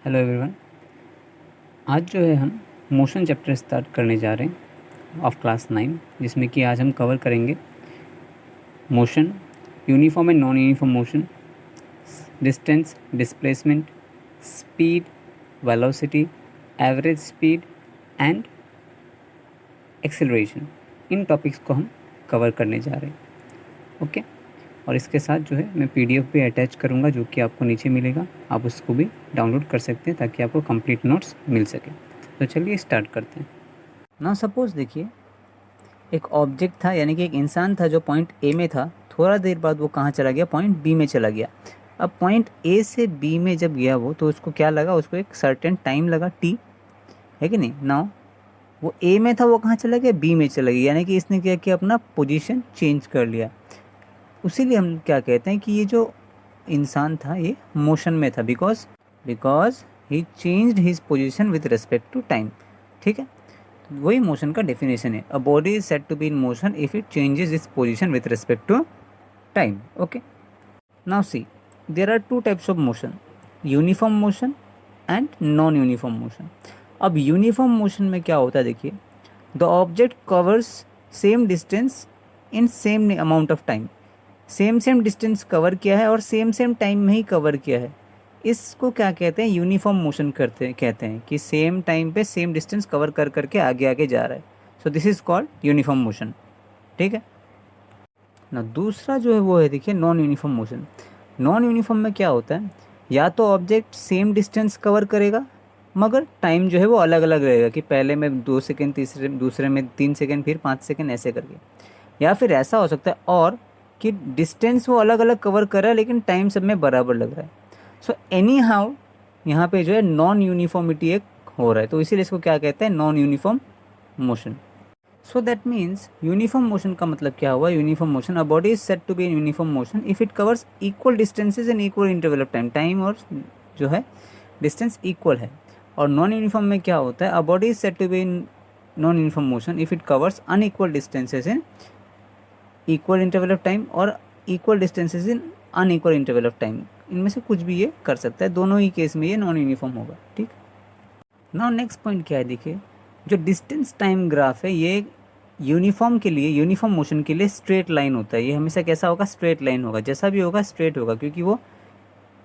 Hello everyone. आज जो है हम मोशन चैप्टर स्टार्ट करने जा रहे हैं ऑफ क्लास 9, जिसमें कि आज हम कवर करेंगे motion, uniform and non uniform motion, distance, displacement, speed, velocity, average speed and acceleration. In topics को हम कवर करने जा रहे हैं। ओके। और इसके साथ जो है मैं पीडीएफ भी अटैच करूँगा, जो कि आपको नीचे मिलेगा। आप उसको भी डाउनलोड कर सकते हैं ताकि आपको कंप्लीट नोट्स मिल सके। तो चलिए स्टार्ट करते हैं। ना सपोज देखिए, एक ऑब्जेक्ट था, यानी कि एक इंसान था जो पॉइंट ए में था। थोड़ा देर बाद वो कहाँ चला गया? पॉइंट बी में चला गया। अब पॉइंट ए से बी में जब गया वो, तो उसको क्या लगा? उसको एक सर्टेन टाइम लगा, टी, है कि नहीं। नाउ वो ए में था, वो कहाँ चला गया? बी में चला गया, यानी कि इसने क्या किया? अपना पोजीशन चेंज कर लिया। उसीलिए हम क्या कहते हैं कि ये जो इंसान था ये मोशन में था, because he changed his position with respect to time. ठीक है, वही मोशन का डेफिनेशन है। A body is said to be in motion if it changes its position with respect to time. Okay, now see, there are two types of motion, uniform motion and non uniform motion. अब uniform motion में क्या होता है? देखिए, the object covers same distance in same amount of time. Same distance cover किया है और same time में ही कवर किया है। इसको क्या कहते हैं? यूनिफॉर्म मोशन कहते हैं कि सेम टाइम पे सेम डिस्टेंस कवर कर करके आगे आगे जा रहा है। सो this is called uniform motion. ठीक है ना। दूसरा जो है वो है, देखिए, non uniform motion. Non uniform में क्या होता है? या तो ऑब्जेक्ट सेम डिस्टेंस कवर करेगा मगर टाइम जो है वो अलग अलग रहेगा, कि पहले में 2 सेकेंड, दूसरे में 3 सेकेंड, फिर 5 सेकेंड, ऐसे करके। या फिर ऐसा हो सकता है और कि डिस्टेंस वो अलग अलग कवर कर रहा है लेकिन टाइम सब में बराबर लग रहा है। सो एनी हाउ यहाँ पे जो है नॉन यूनिफॉर्मिटी एक हो रहा है, तो इसीलिए इसको क्या कहते हैं? Non uniform motion. So that means uniform motion का मतलब क्या हुआ? Uniform motion, a body is said to be in uniform motion if it covers equal distances in equal interval of time. Time और जो है डिस्टेंस इक्वल है। और non uniform में क्या होता है? A body is said to be in non uniform motion if it covers unequal distances in equal interval of time और equal distances in unequal interval of time. इनमें से कुछ भी ये कर सकता है, दोनों ही केस में ये नॉन यूनिफॉर्म होगा। ठीक। नाउ नेक्स्ट पॉइंट क्या है? देखिए, जो डिस्टेंस टाइम ग्राफ है ये यूनिफॉर्म के लिए, यूनिफॉर्म मोशन के लिए स्ट्रेट लाइन होता है। ये हमेशा कैसा होगा? स्ट्रेट लाइन होगा। जैसा भी होगा स्ट्रेट होगा, क्योंकि वो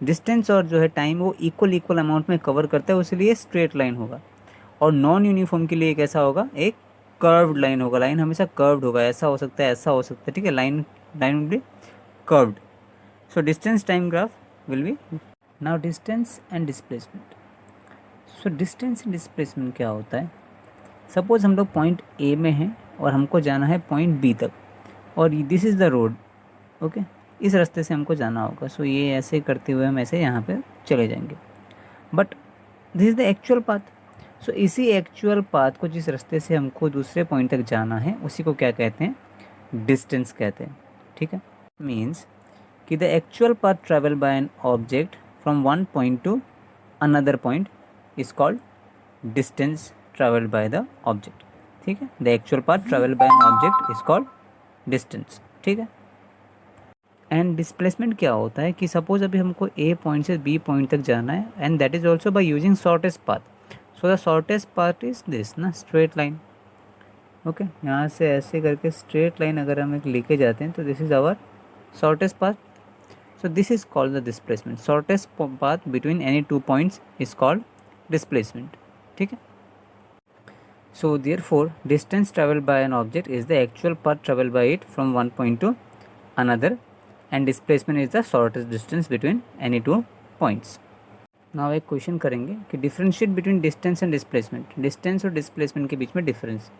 डिस्टेंस और जो है टाइम वो इक्वल अमाउंट में कवर करता है, इसलिए स्ट्रेट लाइन होगा। और नॉन यूनिफॉर्म के लिए कैसा होगा? एक कर्व्ड लाइन होगा। लाइन हमेशा कर्व्ड होगा, ऐसा हो सकता है, ऐसा हो सकता है। ठीक है, line line will be curved. So distance time graph will be. Now distance and displacement. So distance and displacement क्या होता है? सपोज हम लोग पॉइंट ए में हैं और हमको जाना है पॉइंट बी तक, और this is the road. Okay, इस रास्ते से हमको जाना होगा। सो ये ऐसे करते हुए हम ऐसे यहाँ पे चले जाएंगे, but this is the actual path. So इसी एक्चुअल पाथ को, जिस रास्ते से हमको दूसरे पॉइंट तक जाना है, उसी को क्या कहते हैं? डिस्टेंस कहते हैं। ठीक है, मीन्स कि the actual path travel by an object from one point two another point is called distance travelled by the object. ठीक है, the actual path travelled by an object is called distance. ठीक है, and displacement क्या होता है? कि suppose अभी हमको ए पॉइंट से बी पॉइंट तक जाना है, and that is also by using shortest path. So the shortest path is this ना, स्ट्रेट लाइन। ओके, यहाँ से ऐसे करके स्ट्रेट लाइन अगर हम एक लेके जाते हैं तो this is our shortest path. So this is called the displacement. Shortest path between any two points is called displacement. ठीक है, so therefore distance traveled by an object is the actual path traveled by it from one point to another, and displacement is the shortest distance between any two points. Now एक question करेंगे कि differentiate between distance and displacement. Distance और displacement के बीच में difference.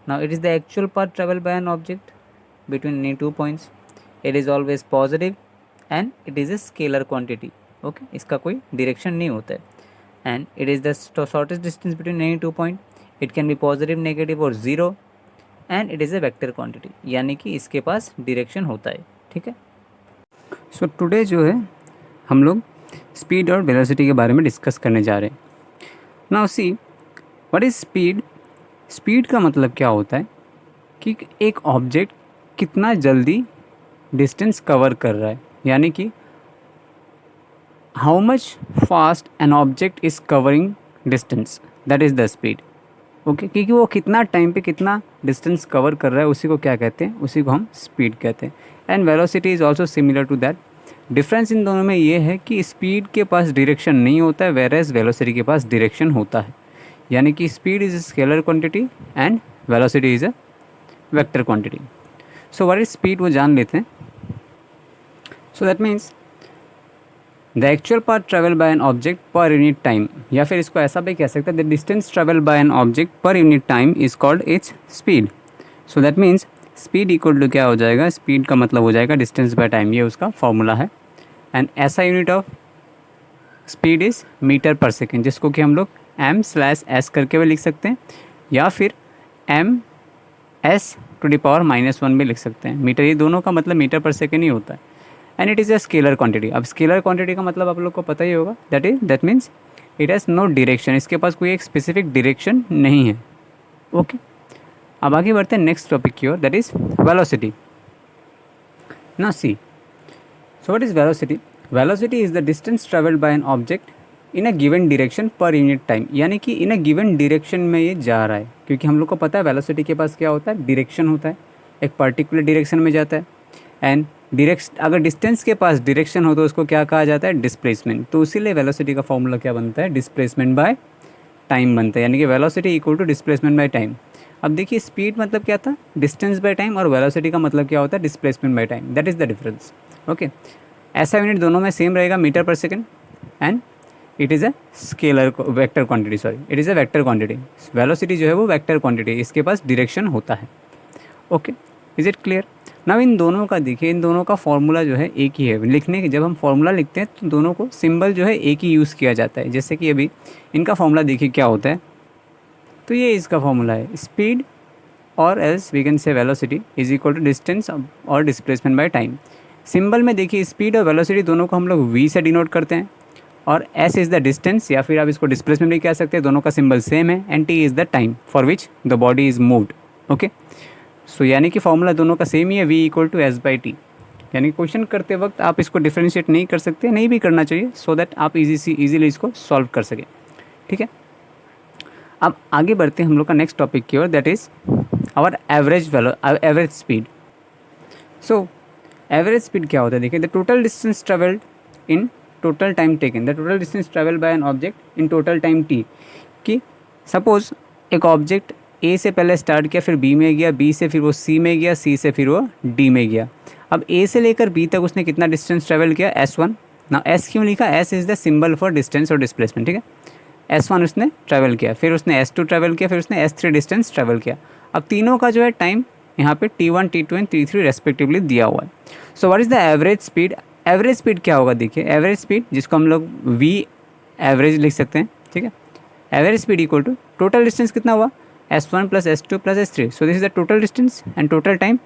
Now it is the actual path travel by an object between any two points. It is always positive and it is a scalar quantity. Okay, इसका कोई direction नहीं होता है। And it is the shortest distance between any two point. It can be positive, negative और zero, and it is a vector quantity, यानी कि इसके पास direction होता है। ठीक है, सो टुडे जो है हम लोग स्पीड और वेलोसिटी के बारे में डिस्कस करने जा रहे हैं। Now see, what is speed? Speed का मतलब क्या होता है कि एक ऑब्जेक्ट कितना जल्दी डिस्टेंस कवर कर रहा है, यानी कि how much fast an object is covering distance, that is the speed. Okay, क्योंकि वो कितना टाइम पे कितना डिस्टेंस कवर कर रहा है उसी को क्या कहते हैं, उसी को हम स्पीड कहते हैं। And velocity is also similar to that. Difference in दोनों में ये है कि स्पीड के पास डायरेक्शन नहीं होता है, वेरेज वेलोसिटी के पास डायरेक्शन होता है। यानी कि speed is a scalar quantity and velocity is a vector quantity. So what is speed वो जान लेते हैं। So that means the actual path travel by an object per unit time, या फिर इसको ऐसा भी कह सकते हैं the distance travel by an object per unit time is called its speed. So that means speed equal to क्या हो जाएगा, स्पीड का मतलब हो जाएगा डिस्टेंस बाय टाइम, ये उसका फॉर्मूला है। And SI unit of speed is metre per second, जिसको कि हम लोग m/s करके भी लिख सकते हैं या फिर m/s⁻⁻1 भी लिख सकते हैं। मीटर, ये दोनों का मतलब मीटर पर सेकेंड ही होता है। And it is a scalar quantity. अब स्केलर क्वांटिटी का मतलब आप लोग को पता ही होगा, that means it has no direction, इसके पास कोई एक स्पेसिफिक डायरेक्शन नहीं है। ओके, अब आगे बढ़ते हैं नेक्स्ट टॉपिक की ओर, दैट इज़ वेलोसिटी। ना see, so what is velocity? Velocity is the distance travelled by an object in a given direction per unit time. यानी कि इन अ गिवन डायरेक्शन में ये जा रहा है, क्योंकि हम लोग को पता है वेलोसिटी के पास क्या होता है, डायरेक्शन होता है, एक पर्टिकुलर डायरेक्शन में जाता है। एंड अगर डिस्टेंस के पास डायरेक्शन हो तो उसको क्या कहा जाता है, डिस्प्लेसमेंट। तो इसीलिए वेलोसिटी का फॉर्मूला क्या बनता है, डिस्प्लेसमेंट बाय टाइम बनता है। यानी कि velocity equal to displacement by time. अब देखिए स्पीड मतलब क्या था, डिस्टेंस बाय टाइम, और वेलोसिटी का मतलब क्या होता है, displacement by time. That is the difference. Okay, SI unit दोनों में सेम रहेगा, metre per second. And it is a scalar vector quantity, sorry it is a vector quantity. Velocity जो है वो वेक्टर क्वांटिटी, इसके पास डायरेक्शन होता है। Okay, is it clear? Now in दोनों का देखिए, इन दोनों का फॉर्मूला जो है एक ही है। लिखने के जब हम फॉर्मूला लिखते हैं तो दोनों को सिंबल जो है एक ही यूज़ किया जाता है। जैसे कि अभी इनका फॉर्मूला देखिए क्या होता है, तो ये इसका फॉर्मूला है, स्पीड और else we can say velocity is equal to distance और डिस्प्लेसमेंट बाय टाइम। सिंबल में देखिए स्पीड और वेलोसिटी दोनों को हम लोग वी से डिनोट करते हैं, और एस इज़ द डिस्टेंस, या फिर आप इसको डिस्प्लेसमेंट भी कह सकते हैं। दोनों का सिंबल सेम है। And T is the time for which the body is moved. Okay, so यानी कि फॉर्मूला दोनों का सेम ही है, v equal to s by t. यानी क्वेश्चन करते वक्त आप इसको डिफ्रेंशिएट नहीं कर सकते, नहीं भी करना चाहिए, सो दैट आप इजीली इसको सॉल्व कर सकें। ठीक है, अब आगे बढ़ते हैं हम लोग का नेक्स्ट टॉपिक की ओर, that is our average speed. So average speed क्या होता है, देखिए the total distance travelled in total time taken, the total distance travel by an object in total time T. कि सपोज एक ऑब्जेक्ट ए से पहले स्टार्ट किया, फिर बी में गया, बी से फिर वो सी में गया, सी से फिर वो डी में गया। अब ए से लेकर बी तक उसने कितना डिस्टेंस ट्रेवल किया, S1। ना एस क्यों लिखा, S is the symbol for distance और डिस्प्लेसमेंट। ठीक है, S1 उसने ट्रैवल किया, फिर उसने S2 ट्रैवल किया, फिर उसने S3 डिस्टेंस ट्रैवल किया। अब तीनों का जो है टाइम यहाँ पे T1, T2 and T3 respectively दिया हुआ है। सो what is the average speed? Average speed क्या होगा, देखिए एवरेज स्पीड जिसको हम लोग V एवरेज लिख सकते हैं। ठीक है, average speed equal to total distance कितना हुआ, S1 plus S2 plus S3। So this is the total distance and total time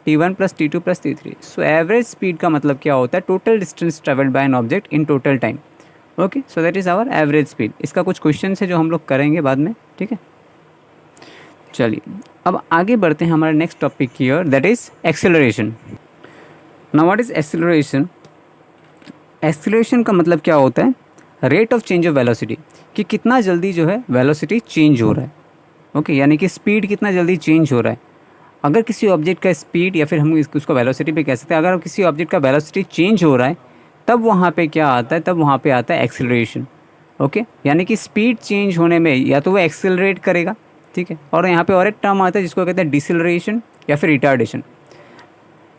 T1 plus T2 plus T3। So average speed का मतलब क्या होता है, total distance travelled by an object in total time. Okay, so that is our average speed. इसका कुछ question है जो हम लोग करेंगे बाद में। ठीक है, चलिए अब आगे बढ़ते हैं हमारे नेक्स्ट टॉपिक की ओर, that is acceleration. Now what is acceleration? Acceleration का मतलब क्या होता है, rate of change of velocity, कि कितना जल्दी जो है वेलोसिटी चेंज हो रहा है। ओके, यानी कि स्पीड कितना जल्दी चेंज हो रहा है। अगर किसी ऑब्जेक्ट का स्पीड, या फिर हम उसको वेलोसिटी भी कह सकते हैं, अगर किसी ऑब्जेक्ट का वेलोसिटी चेंज हो रहा है तब वहाँ पे क्या आता है, तब वहाँ पे आता है एक्सेलरेशन। ओके, यानी कि स्पीड चेंज होने में या तो वो एक्सेलरेट करेगा, ठीक है, और यहाँ पे और एक टर्म आता है जिसको कहते हैं डिसेलरेशन या फिर रिटार्डेशन।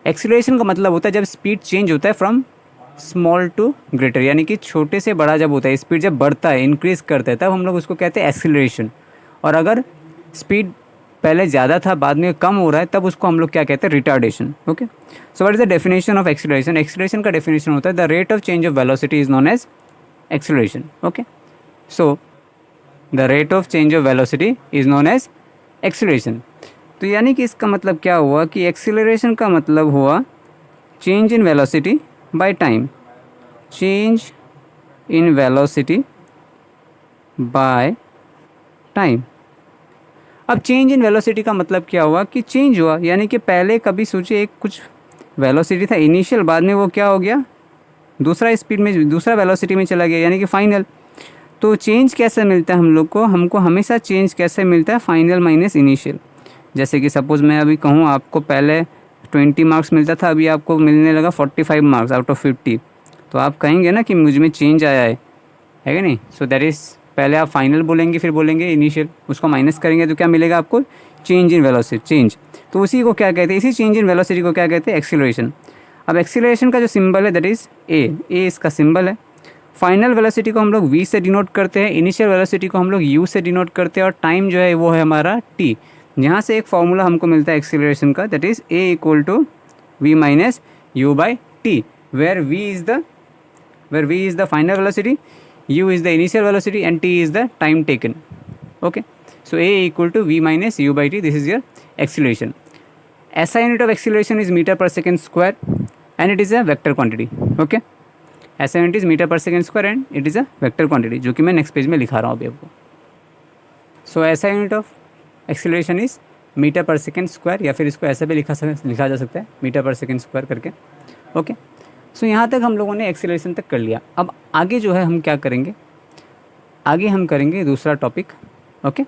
एक्सेलरेशन का मतलब होता है जब स्पीड चेंज होता है फ्रॉम स्मॉल टू ग्रेटर, यानी कि छोटे से बड़ा जब होता है, स्पीड जब बढ़ता है, इंक्रीज़ करता है, तब हम लोग उसको कहते हैं एक्सेलरेशन। और अगर स्पीड पहले ज़्यादा था बाद में कम हो रहा है, तब उसको हम लोग क्या कहते हैं, retardation. Okay, so what is the definition of acceleration? Acceleration का डेफिनेशन होता है the rate of change of velocity is known as acceleration. Okay, so the rate of change of velocity is known as acceleration. तो यानी कि इसका मतलब क्या हुआ कि एक्सेलरेशन का मतलब हुआ change in velocity by time, change in velocity bye time. अब चेंज इन वेलोसिटी का मतलब क्या हुआ कि चेंज हुआ, यानी कि पहले कभी सोचिए एक कुछ वेलोसिटी था इनिशियल, बाद में वो क्या हो गया, दूसरा स्पीड में, दूसरा वेलोसिटी में चला गया, यानी कि फाइनल। तो चेंज कैसे मिलता है हम लोग को, हमको हमेशा चेंज कैसे मिलता है, फाइनल माइनस इनिशियल। जैसे कि सपोज़ मैं अभी कहूँ आपको पहले 20 मार्क्स मिलता था, अभी आपको मिलने लगा 45 मार्क्स आउट ऑफ 50, तो आप कहेंगे ना कि मुझ में चेंज आया है कि नहीं। सो दैट इज़, पहले आप फाइनल बोलेंगे फिर बोलेंगे इनिशियल, उसको माइनस करेंगे तो क्या मिलेगा आपको, चेंज इन वेलोसिटी, चेंज। तो उसी को क्या कहते हैं, इसी चेंज इन वेलोसिटी को क्या कहते हैं, एक्सीलरेशन। अब एक्सीलरेशन का जो सिंबल है दैट इज़ ए इसका सिंबल है। फाइनल वेलोसिटी को हम लोग v से डिनोट करते हैं, इनिशियल वेलोसिटी को हम लोग u से डिनोट करते हैं, और टाइम जो है वो है हमारा t। यहाँ से एक फॉर्मूला हमको मिलता है एक्सीलरेशन का, that is a equal to v minus u by t, where v is the final velocity, u is the initial velocity and t is the time taken. Okay, so a equal to v minus u by t, this is your acceleration. SI unit of acceleration is meter per second square and it is a vector quantity. Okay, SI unit is meter per second square and it is a vector quantity, जो कि मैं next page में लिखा रहा हूँ अभी आपको। So SI unit of acceleration is metre per second square, या फिर इसको ऐसे भी लिखा जा सकता है मीटर पर सेकेंड स्क्वायर करके। ओके, सो यहाँ तक हम लोगों ने एक्सीलरेशन तक कर लिया। अब आगे जो है हम क्या करेंगे, आगे हम करेंगे दूसरा टॉपिक। ओके।